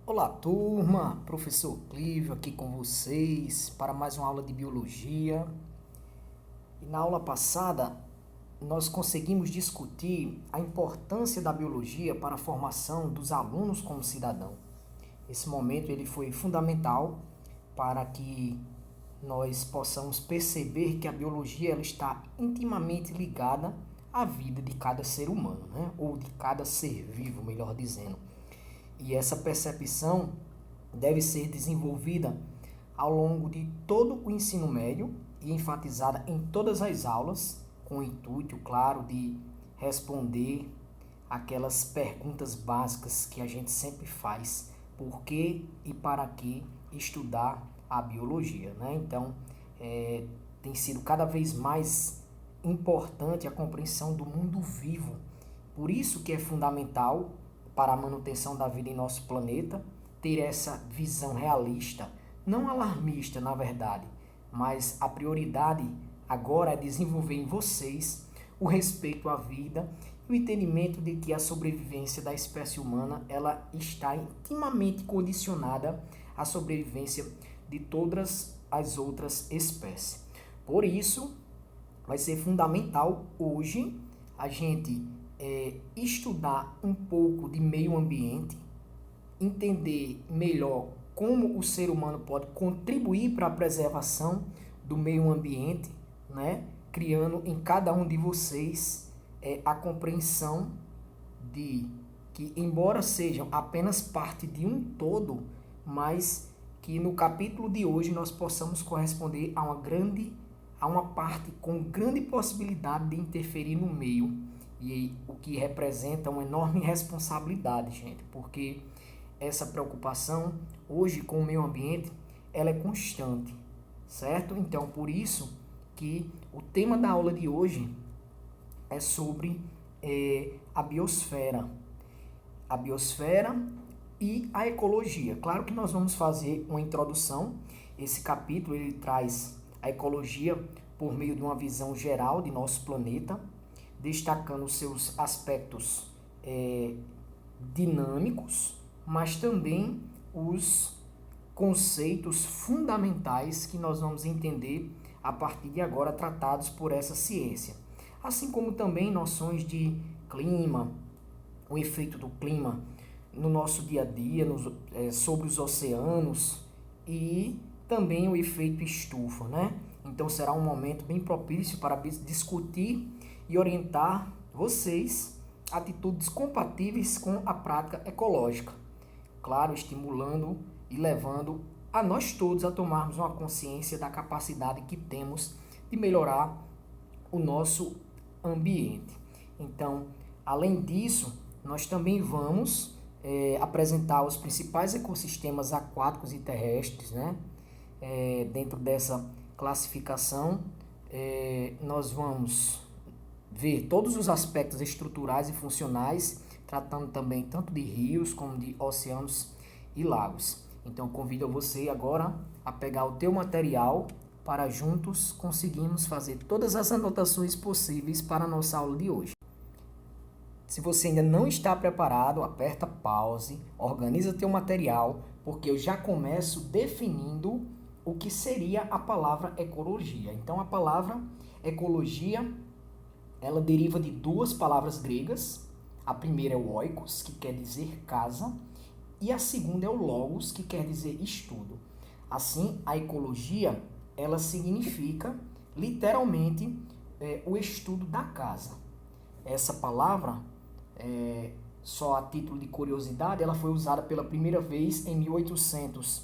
Olá, turma! Professor Clívio aqui com vocês para mais uma aula de biologia. E na aula passada, nós conseguimos discutir a importância da biologia para a formação dos alunos como cidadão. Esse momento ele foi fundamental para que nós possamos perceber que a biologia ela está intimamente ligada à vida de cada ser humano, né? Ou de cada ser vivo, melhor dizendo. E essa percepção deve ser desenvolvida ao longo de todo o ensino médio e enfatizada em todas as aulas, com o intuito, claro, de responder aquelas perguntas básicas que a gente sempre faz: por que e para que estudar a biologia, né? Então, tem sido cada vez mais importante a compreensão do mundo vivo. Por isso que é fundamental para a manutenção da vida em nosso planeta ter essa visão realista, não alarmista, na verdade, mas a prioridade agora é desenvolver em vocês o respeito à vida e o entendimento de que a sobrevivência da espécie humana ela está intimamente condicionada à sobrevivência de todas as outras espécies. Por isso, vai ser fundamental hoje a gente estudar um pouco de meio ambiente, entender melhor como o ser humano pode contribuir para a preservação do meio ambiente, né? Criando em cada um de vocês a compreensão de que, embora sejam apenas parte de um todo, mas que no capítulo de hoje nós possamos corresponder a uma parte com grande possibilidade de interferir no meio, e o que representa uma enorme responsabilidade, gente, porque essa preocupação hoje com o meio ambiente, ela é constante, certo? Então, por isso que o tema da aula de hoje é sobre a biosfera. A biosfera e a ecologia. Claro que nós vamos fazer uma introdução. Esse capítulo ele traz a ecologia por meio de uma visão geral de nosso planeta, destacando seus aspectos dinâmicos, mas também os conceitos fundamentais que nós vamos entender a partir de agora tratados por essa ciência. Assim como também noções de clima, o efeito do clima no nosso dia a dia, sobre os oceanos e também o efeito estufa, né? Então será um momento bem propício para discutir e orientar vocês atitudes compatíveis com a prática ecológica. Claro, estimulando e levando a nós todos a tomarmos uma consciência da capacidade que temos de melhorar o nosso ambiente. Então, além disso, nós também vamos apresentar os principais ecossistemas aquáticos e terrestres, né? Dentro dessa classificação, nós vamos ver todos os aspectos estruturais e funcionais, tratando também tanto de rios como de oceanos e lagos. Então convido você agora a pegar o teu material para juntos conseguirmos fazer todas as anotações possíveis para a nossa aula de hoje. Se você ainda não está preparado, aperta pause, organiza teu material, porque eu já começo definindo o que seria a palavra ecologia. Então a palavra ecologia ela deriva de duas palavras gregas. A primeira é o oikos, que quer dizer casa, e a segunda é o logos, que quer dizer estudo. Assim, a ecologia, ela significa, literalmente, o estudo da casa. Essa palavra, só a título de curiosidade, ela foi usada pela primeira vez em 1800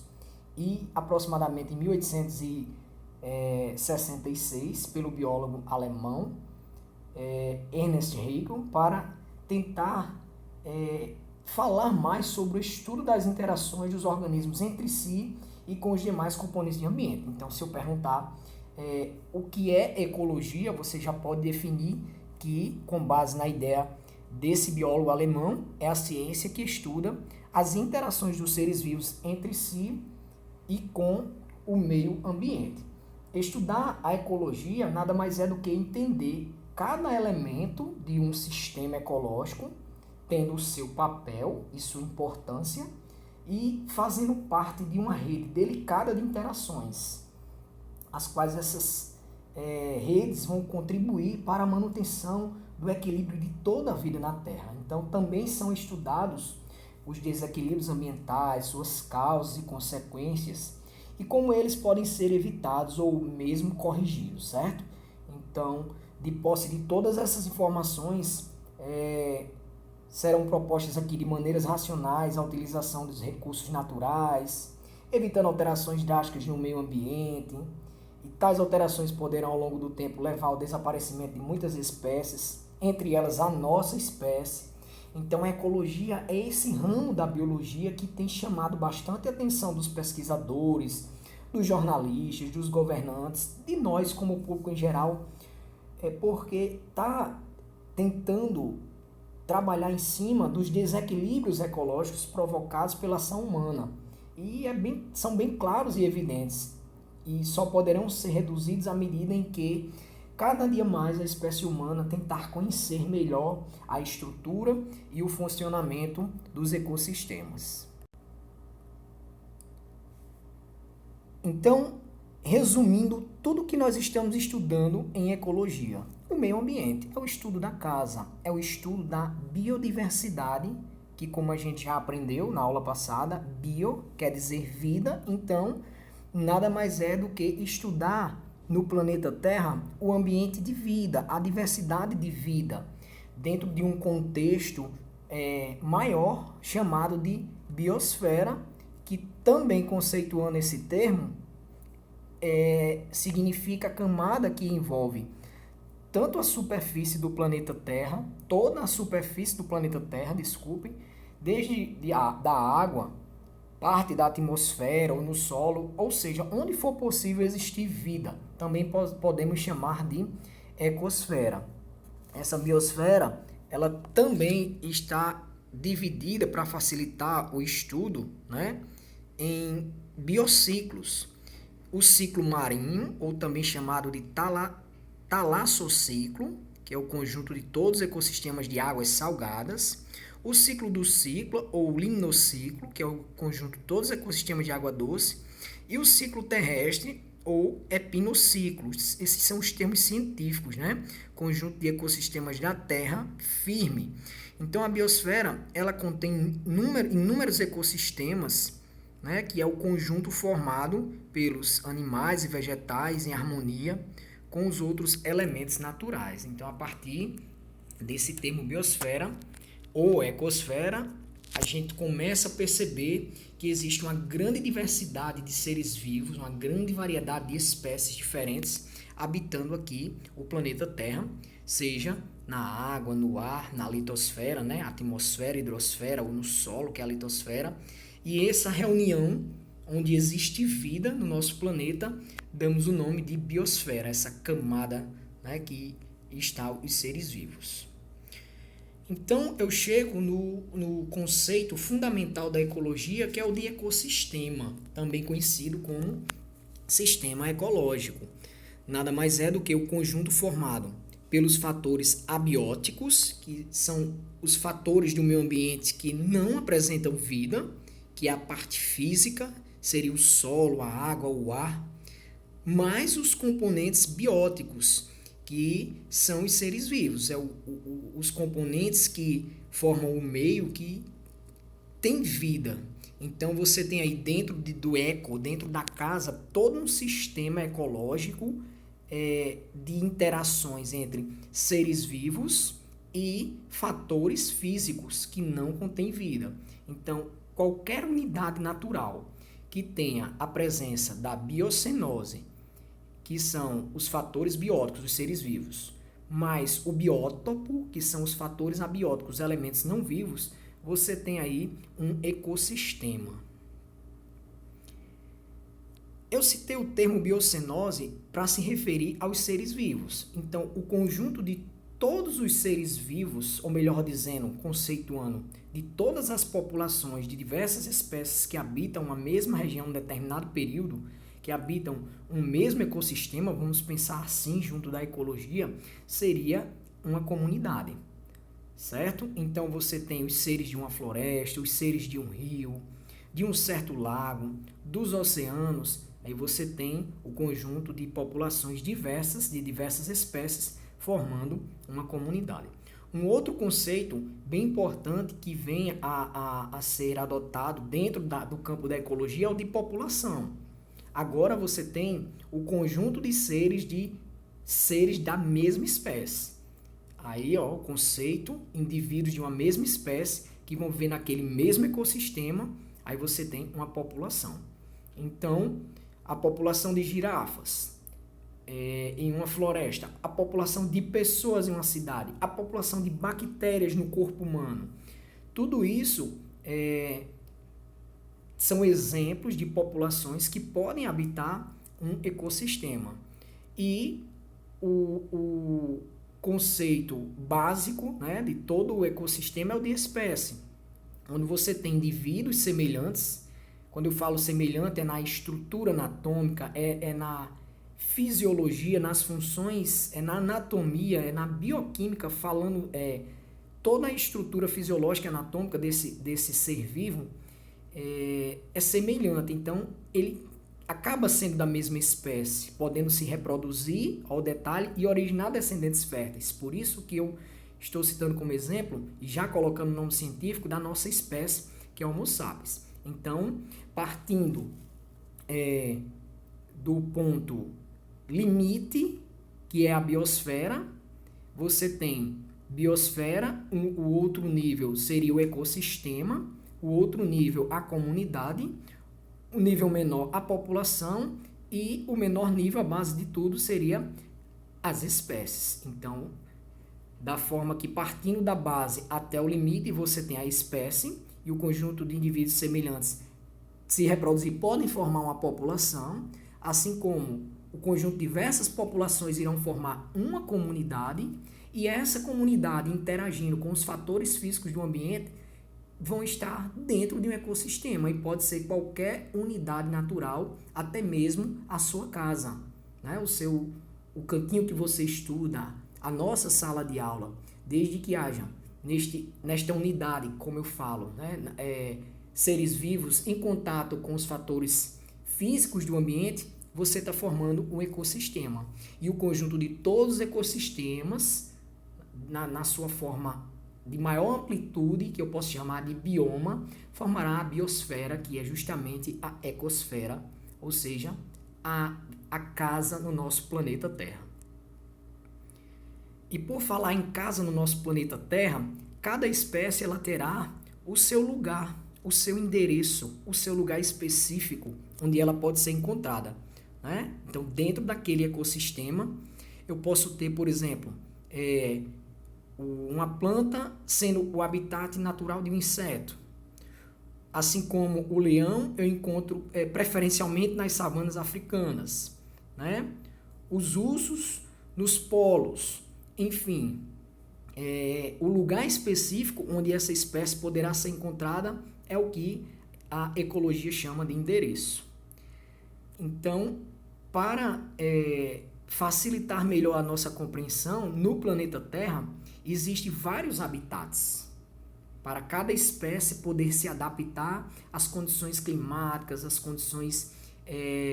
e aproximadamente em 1866 pelo biólogo alemão Ernst Haeckel para tentar falar mais sobre o estudo das interações dos organismos entre si e com os demais componentes do ambiente. Então, se eu perguntar o que é ecologia, você já pode definir que, com base na ideia desse biólogo alemão, é a ciência que estuda as interações dos seres vivos entre si e com o meio ambiente. Estudar a ecologia nada mais é do que entender cada elemento de um sistema ecológico tendo o seu papel e sua importância e fazendo parte de uma rede delicada de interações, as quais essas redes vão contribuir para a manutenção do equilíbrio de toda a vida na Terra. Então, também são estudados os desequilíbrios ambientais, suas causas e consequências, e como eles podem ser evitados ou mesmo corrigidos, certo? Então, de posse de todas essas informações, serão propostas aqui de maneiras racionais a utilização dos recursos naturais, evitando alterações drásticas no meio ambiente, e tais alterações poderão ao longo do tempo levar ao desaparecimento de muitas espécies, entre elas a nossa espécie. Então a ecologia é esse ramo da biologia que tem chamado bastante a atenção dos pesquisadores, dos jornalistas, dos governantes, de nós como público em geral, porque está tentando trabalhar em cima dos desequilíbrios ecológicos provocados pela ação humana. E são bem claros e evidentes, e só poderão ser reduzidos à medida em que cada dia mais a espécie humana tentar conhecer melhor a estrutura e o funcionamento dos ecossistemas. Então, resumindo tudo que nós estamos estudando em ecologia, o meio ambiente é o estudo da casa, é o estudo da biodiversidade, que como a gente já aprendeu na aula passada, bio quer dizer vida, então nada mais é do que estudar no planeta Terra o ambiente de vida, a diversidade de vida, dentro de um contexto maior chamado de biosfera, que também conceituando esse termo, significa a camada que envolve tanto a superfície do planeta Terra, toda a superfície do planeta Terra, desde da água, parte da atmosfera ou no solo, ou seja, onde for possível existir vida, também podemos chamar de ecosfera. Essa biosfera, ela também está dividida para facilitar o estudo, né, em biociclos. O ciclo marinho, ou também chamado de talassociclo, que é o conjunto de todos os ecossistemas de águas salgadas. O ciclo do ciclo, ou limnociclo, que é o conjunto de todos os ecossistemas de água doce. E o ciclo terrestre, ou epinociclo. Esses são os termos científicos, né? Conjunto de ecossistemas da Terra firme. Então, a biosfera, ela contém inúmeros ecossistemas, né? Que é o conjunto formado pelos animais e vegetais em harmonia com os outros elementos naturais. Então, a partir desse termo biosfera ou ecosfera, a gente começa a perceber que existe uma grande diversidade de seres vivos, uma grande variedade de espécies diferentes habitando aqui o planeta Terra, seja na água, no ar, na litosfera, né, atmosfera, hidrosfera, ou no solo, que é a litosfera. E essa reunião, onde existe vida no nosso planeta, damos o nome de biosfera, essa camada, né, que está os seres vivos. Então, eu chego no conceito fundamental da ecologia, que é o de ecossistema, também conhecido como sistema ecológico. Nada mais é do que o conjunto formado pelos fatores abióticos, que são os fatores do meio ambiente que não apresentam vida, que é a parte física, seria o solo, a água, o ar, mais os componentes bióticos, que são os seres vivos, os componentes que formam o meio que tem vida. Então você tem aí dentro dentro da casa, todo um sistema ecológico de interações entre seres vivos e fatores físicos que não contêm vida. Então, qualquer unidade natural que tenha a presença da biocenose, que são os fatores bióticos dos seres vivos, mais o biótopo, que são os fatores abióticos, os elementos não vivos, você tem aí um ecossistema. Eu citei o termo biocenose para se referir aos seres vivos. Então, o conjunto de todos os seres vivos, ou melhor dizendo, conceituando, de todas as populações de diversas espécies que habitam uma mesma região em um determinado período, que habitam um mesmo ecossistema, vamos pensar assim, junto da ecologia, seria uma comunidade, certo? Então você tem os seres de uma floresta, os seres de um rio, de um certo lago, dos oceanos, aí você tem o conjunto de populações diversas, de diversas espécies, formando uma comunidade. Um outro conceito bem importante que vem a ser adotado dentro do campo da ecologia é o de população. Agora você tem o conjunto de seres da mesma espécie. Aí, ó, o conceito, indivíduos de uma mesma espécie que vão viver naquele mesmo ecossistema, aí você tem uma população. Então, a população de girafas em uma floresta, a população de pessoas em uma cidade, a população de bactérias no corpo humano. Tudo isso são exemplos de populações que podem habitar um ecossistema. E o conceito básico, né, de todo o ecossistema é o de espécie, onde você tem indivíduos semelhantes. Quando eu falo semelhante, é na estrutura anatômica, é na fisiologia, nas funções, é na anatomia, é na bioquímica, falando toda a estrutura fisiológica anatômica desse ser vivo é semelhante. Então, ele acaba sendo da mesma espécie, podendo se reproduzir ao detalhe e originar descendentes férteis. Por isso que eu estou citando como exemplo, e já colocando o nome científico, da nossa espécie, que é o Homo sapiens. Então, partindo do ponto limite, que é a biosfera, você tem biosfera, o outro nível seria o ecossistema, o outro nível a comunidade, o nível menor a população e o menor nível, a base de tudo, seria as espécies. Então, da forma que partindo da base até o limite, você tem a espécie e o conjunto de indivíduos semelhantes se reproduzir podem formar uma população, assim como o conjunto de diversas populações irão formar uma comunidade, e essa comunidade interagindo com os fatores físicos do ambiente vão estar dentro de um ecossistema, e pode ser qualquer unidade natural, até mesmo a sua casa, né? O cantinho que você estuda, a nossa sala de aula, desde que haja nesta unidade, como eu falo, né? Seres vivos em contato com os fatores físicos do ambiente, você está formando um ecossistema. E o conjunto de todos os ecossistemas, na sua forma de maior amplitude, que eu posso chamar de bioma, formará a biosfera, que é justamente a ecosfera, ou seja, a casa no nosso planeta Terra. E por falar em casa no nosso planeta Terra, cada espécie ela terá o seu lugar, o seu endereço, o seu lugar específico onde ela pode ser encontrada, né? Então, dentro daquele ecossistema, eu posso ter, por exemplo, uma planta sendo o habitat natural de um inseto. Assim como o leão, eu encontro preferencialmente nas savanas africanas, né? Os ursos nos polos, enfim. O lugar específico onde essa espécie poderá ser encontrada é o que a ecologia chama de endereço. Então, para facilitar melhor a nossa compreensão, no planeta Terra existem vários habitats para cada espécie poder se adaptar às condições climáticas, às condições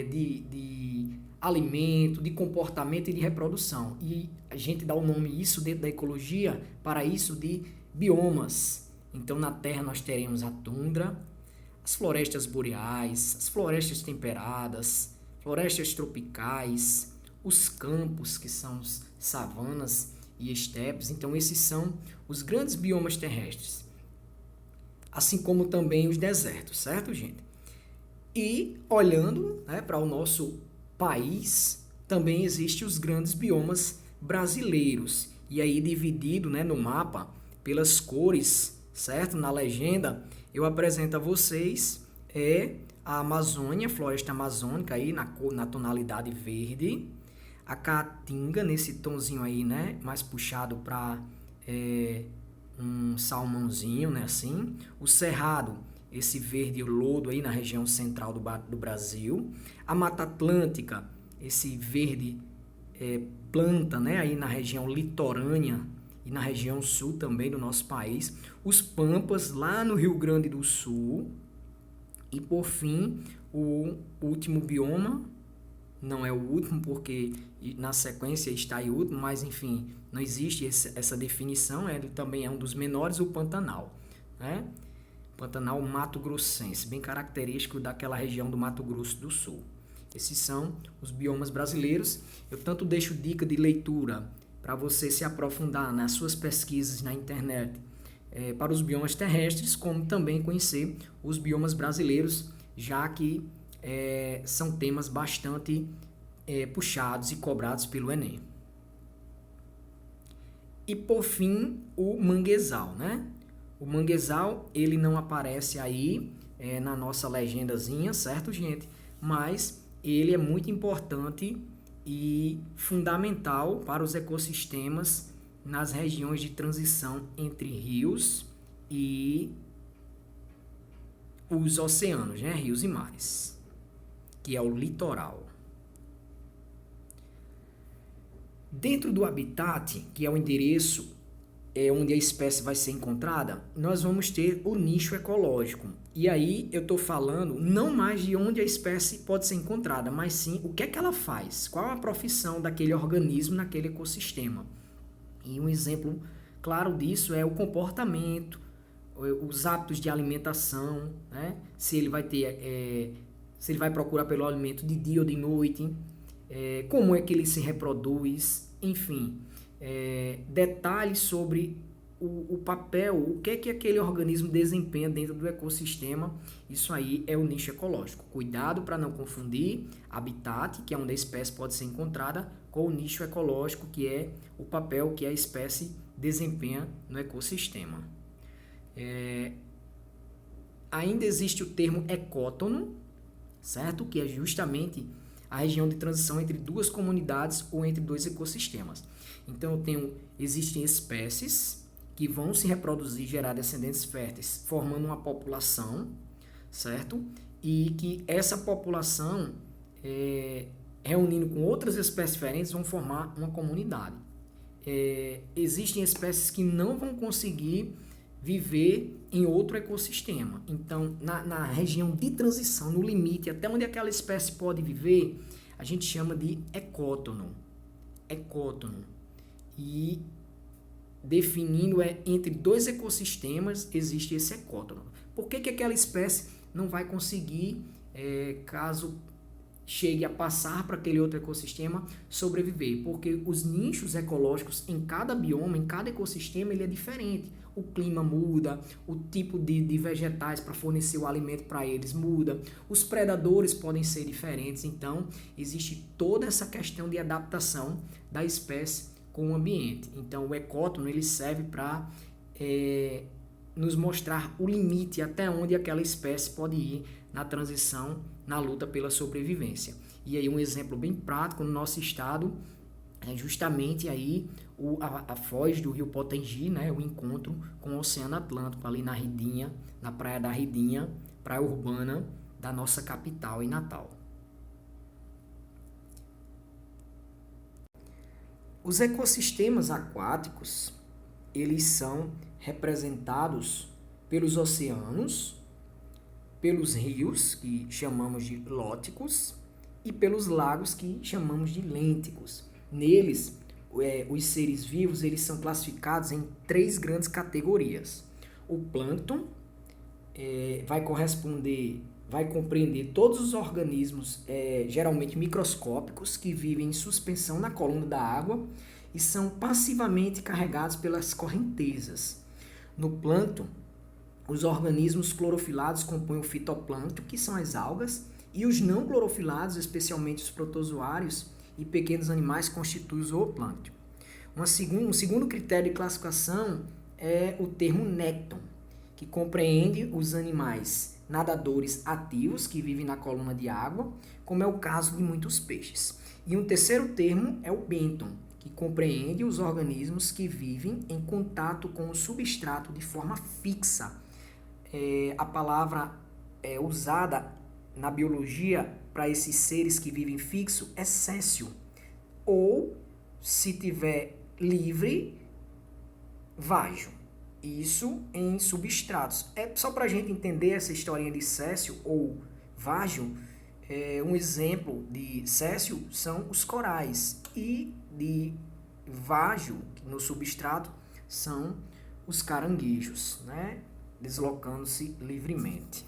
de alimento, de comportamento e de reprodução. E a gente dá o nome isso dentro da ecologia para isso de biomas. Então, na Terra nós teremos a tundra, as florestas boreais, as florestas temperadas, florestas tropicais, os campos, que são savanas e estepes. Então, esses são os grandes biomas terrestres. Assim como também os desertos, certo, gente? E, olhando, né, para o nosso país, também existem os grandes biomas brasileiros. E aí, dividido, né, no mapa pelas cores, certo? Na legenda, eu apresento a vocês a Amazônia, a floresta amazônica aí na tonalidade verde, a caatinga nesse tonzinho aí, né, mais puxado para um salmãozinho, né, assim, o cerrado, esse verde lodo aí na região central do Brasil, a Mata Atlântica, esse verde planta, né, aí na região litorânea e na região sul também do nosso país, os pampas lá no Rio Grande do Sul, E por fim, o último bioma, não é o último porque na sequência está em último, mas enfim, não existe essa definição, ele também é um dos menores, o Pantanal, né? Pantanal mato-grossense, bem característico daquela região do Mato Grosso do Sul. Esses são os biomas brasileiros. Eu tanto deixo dica de leitura para você se aprofundar nas suas pesquisas na internet para os biomas terrestres, como também conhecer os biomas brasileiros, já que são temas bastante puxados e cobrados pelo Enem. E por fim, o manguezal, né? O manguezal, ele não aparece aí na nossa legendazinha, certo, gente? Mas ele é muito importante e fundamental para os ecossistemas nas regiões de transição entre rios e os oceanos, né? Rios e mares, que é o litoral. Dentro do habitat, que é o endereço onde a espécie vai ser encontrada, nós vamos ter o nicho ecológico. E aí eu estou falando não mais de onde a espécie pode ser encontrada, mas sim o que é que ela faz, qual a profissão daquele organismo naquele ecossistema. E um exemplo claro disso é o comportamento, os hábitos de alimentação, né? Se ele vai se ele vai procurar pelo alimento de dia ou de noite, como é que ele se reproduz, enfim, detalhes sobre o papel, o que é que aquele organismo desempenha dentro do ecossistema. Isso aí é o nicho ecológico. Cuidado para não confundir habitat, que é onde a espécie pode ser encontrada, com o nicho ecológico, que é o papel que a espécie desempenha no ecossistema. Ainda existe o termo ecótono, certo? Que é justamente a região de transição entre duas comunidades ou entre dois ecossistemas. Então, existem espécies que vão se reproduzir e gerar descendentes férteis, formando uma população, certo? E que essa população, reunindo com outras espécies diferentes, vão formar uma comunidade. Existem espécies que não vão conseguir viver em outro ecossistema. Então, na região de transição, no limite, até onde aquela espécie pode viver, a gente chama de ecótono. Ecótono. E definindo entre dois ecossistemas, existe esse ecótono. Por que aquela espécie não vai conseguir, caso chegue a passar para aquele outro ecossistema, sobreviver? Porque os nichos ecológicos em cada bioma, em cada ecossistema, ele é diferente. O clima muda, o tipo de vegetais para fornecer o alimento para eles muda, os predadores podem ser diferentes, então existe toda essa questão de adaptação da espécie com o ambiente. Então o ecótono ele serve para nos mostrar o limite até onde aquela espécie pode ir na transição, na luta pela sobrevivência. E aí um exemplo bem prático no nosso estado é justamente aí a foz do rio Potengi, né, o encontro com o Oceano Atlântico ali na Ridinha, na Praia da Ridinha, praia urbana da nossa capital em Natal. Os ecossistemas aquáticos, eles são representados pelos oceanos, pelos rios, que chamamos de lóticos, e pelos lagos, que chamamos de lênticos. Neles, os seres vivos eles são classificados em 3 grandes categorias. O plâncton vai compreender todos os organismos, geralmente microscópicos, que vivem em suspensão na coluna da água e são passivamente carregados pelas correntezas. No plâncton, os organismos clorofilados compõem o fitoplâncton, que são as algas, e os não clorofilados, especialmente os protozoários e pequenos animais, constituem o zooplâncton. Um segundo critério de classificação é o termo nécton, que compreende os animais nadadores ativos que vivem na coluna de água, como é o caso de muitos peixes. E um terceiro termo é o bênton, que compreende os organismos que vivem em contato com o substrato de forma fixa. A palavra usada na biologia para esses seres que vivem fixo é céssio, ou, se tiver livre, vágio. isso em substratos. É só para a gente entender essa historinha de Cécio ou Vágio. Um exemplo de Cécio são os corais e de Vágio, no substrato, são os caranguejos, né? Deslocando-se livremente.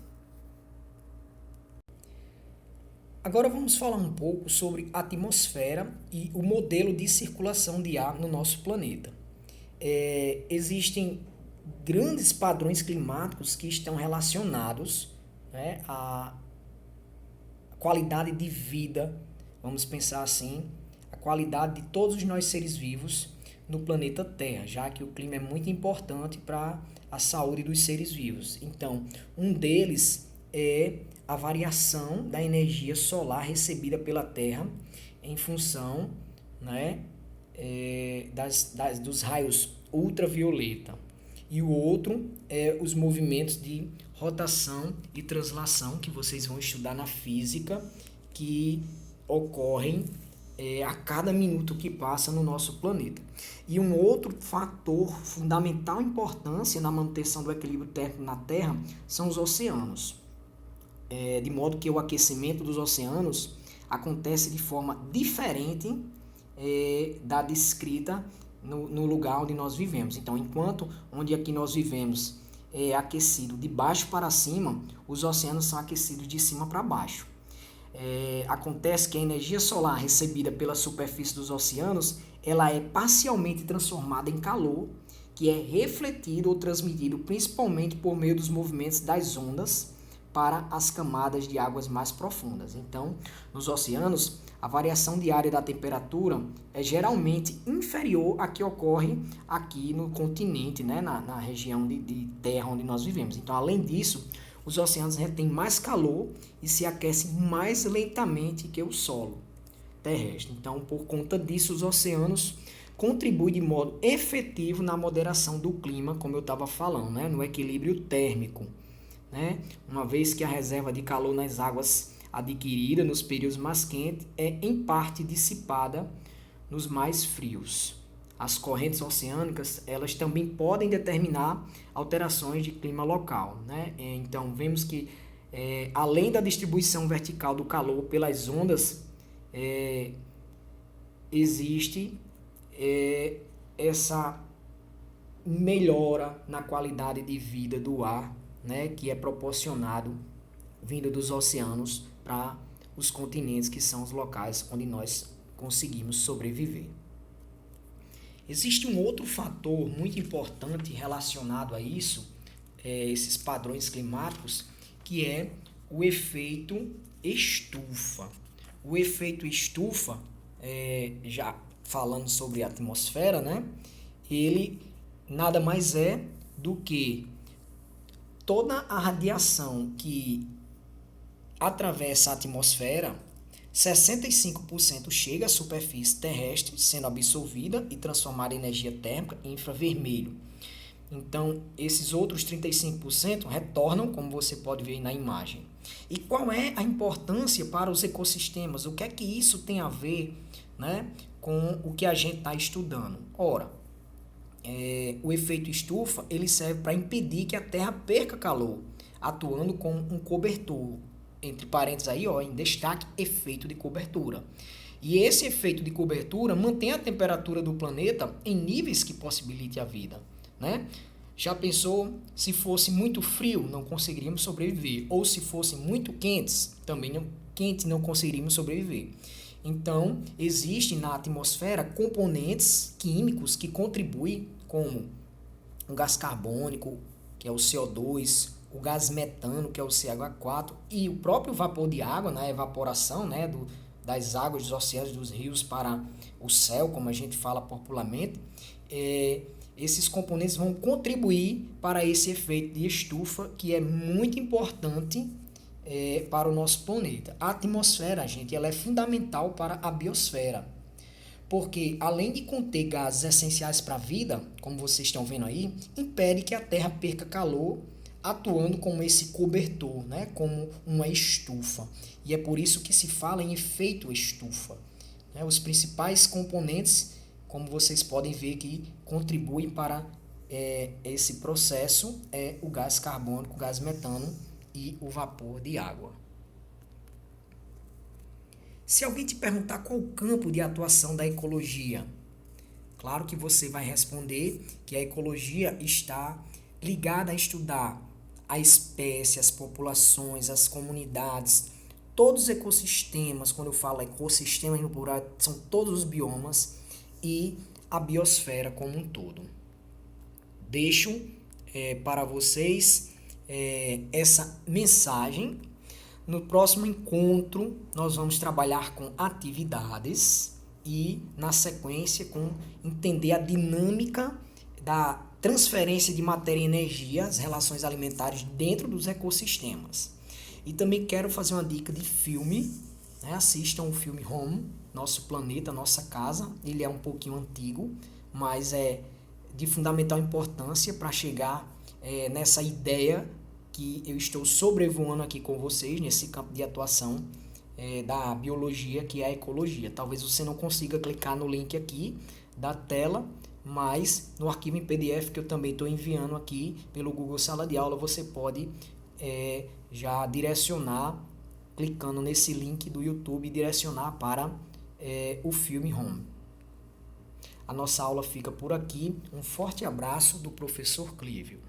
Agora vamos falar um pouco sobre a atmosfera e o modelo de circulação de ar no nosso planeta. Existem grandes padrões climáticos que estão relacionados, né, à qualidade de vida, vamos pensar assim, a qualidade de todos nós seres vivos no planeta Terra, já que o clima é muito importante para a saúde dos seres vivos. Então, um deles é a variação da energia solar recebida pela Terra em função, né, dos raios ultravioleta. E o outro é os movimentos de rotação e translação que vocês vão estudar na física, que ocorrem a cada minuto que passa no nosso planeta. E um outro fator fundamental importância na manutenção do equilíbrio térmico na Terra são os oceanos. De modo que o aquecimento dos oceanos acontece de forma diferente da descrita no lugar onde nós vivemos. Então, enquanto onde aqui nós vivemos é aquecido de baixo para cima, os oceanos são aquecidos de cima para baixo. Acontece que a energia solar recebida pela superfície dos oceanos, ela é parcialmente transformada em calor, que é refletido ou transmitido principalmente por meio dos movimentos das ondas para as camadas de águas mais profundas. Então, nos oceanos, a variação diária da temperatura é geralmente inferior à que ocorre aqui no continente, né, na região de terra onde nós vivemos. Então, além disso, os oceanos retêm mais calor e se aquecem mais lentamente que o solo terrestre. Então, por conta disso, os oceanos contribuem de modo efetivo na moderação do clima, como eu estava falando, né, no equilíbrio térmico, né? Uma vez que a reserva de calor nas águas adquirida nos períodos mais quentes é em parte dissipada nos mais frios. As correntes oceânicas, elas também podem determinar alterações de clima local, né? Então, vemos que além da distribuição vertical do calor pelas ondas, existe essa melhora na qualidade de vida do ar, né, que é proporcionado vindo dos oceanos para os continentes, que são os locais onde nós conseguimos sobreviver. Existe um outro fator muito importante relacionado a isso, esses padrões climáticos, que é o efeito estufa. O efeito estufa, já falando sobre a atmosfera, né, ele nada mais é do que toda a radiação que atravessa a atmosfera, 65% chega à superfície terrestre, sendo absorvida e transformada em energia térmica em infravermelho. Então, esses outros 35% retornam, como você pode ver aí na imagem. E qual é a importância para os ecossistemas? O que é que isso tem a ver, né, com o que a gente está estudando? Ora, o efeito estufa, ele serve para impedir que a Terra perca calor, atuando como um cobertor, entre parênteses aí, em destaque, efeito de cobertura. E esse efeito de cobertura mantém a temperatura do planeta em níveis que possibilitem a vida, né? Já pensou, se fosse muito frio, não conseguiríamos sobreviver, ou se fossem muito quentes, também não conseguiríamos sobreviver. Então, existem na atmosfera componentes químicos que contribuem, como o gás carbônico, que é o CO2, o gás metano, que é o CH4, e o próprio vapor de água, na evaporação, né, das águas dos oceanos, dos rios para o céu, como a gente fala popularmente. Esses componentes vão contribuir para esse efeito de estufa, que é muito importante para o nosso planeta. A atmosfera, gente, ela é fundamental para a biosfera, porque além de conter gases essenciais para a vida, como vocês estão vendo aí, impede que a Terra perca calor, atuando como esse cobertor, né, como uma estufa. E é por isso que se fala em efeito estufa. Os principais componentes, como vocês podem ver, que contribuem para esse processo é o gás carbônico, o gás metano e o vapor de água. Se alguém te perguntar qual o campo de atuação da ecologia, claro que você vai responder que a ecologia está ligada a estudar a espécie, as populações, as comunidades, todos os ecossistemas. Quando eu falo ecossistema no plural, são todos os biomas e a biosfera como um todo. Deixo para vocês essa mensagem. No próximo encontro, nós vamos trabalhar com atividades e, na sequência, com entender a dinâmica da transferência de matéria e energia, as relações alimentares dentro dos ecossistemas. E também quero fazer uma dica de filme, né? Assistam o filme Home, Nosso Planeta, Nossa Casa. Ele é um pouquinho antigo, mas é de fundamental importância para chegar nessa ideia que eu estou sobrevoando aqui com vocês, nesse campo de atuação da biologia, que é a ecologia. Talvez você não consiga clicar no link aqui da tela, mas no arquivo em PDF que eu também estou enviando aqui pelo Google Sala de Aula, você pode já direcionar, clicando nesse link do YouTube, direcionar para o filme Home. A nossa aula fica por aqui. Um forte abraço do professor Clívio.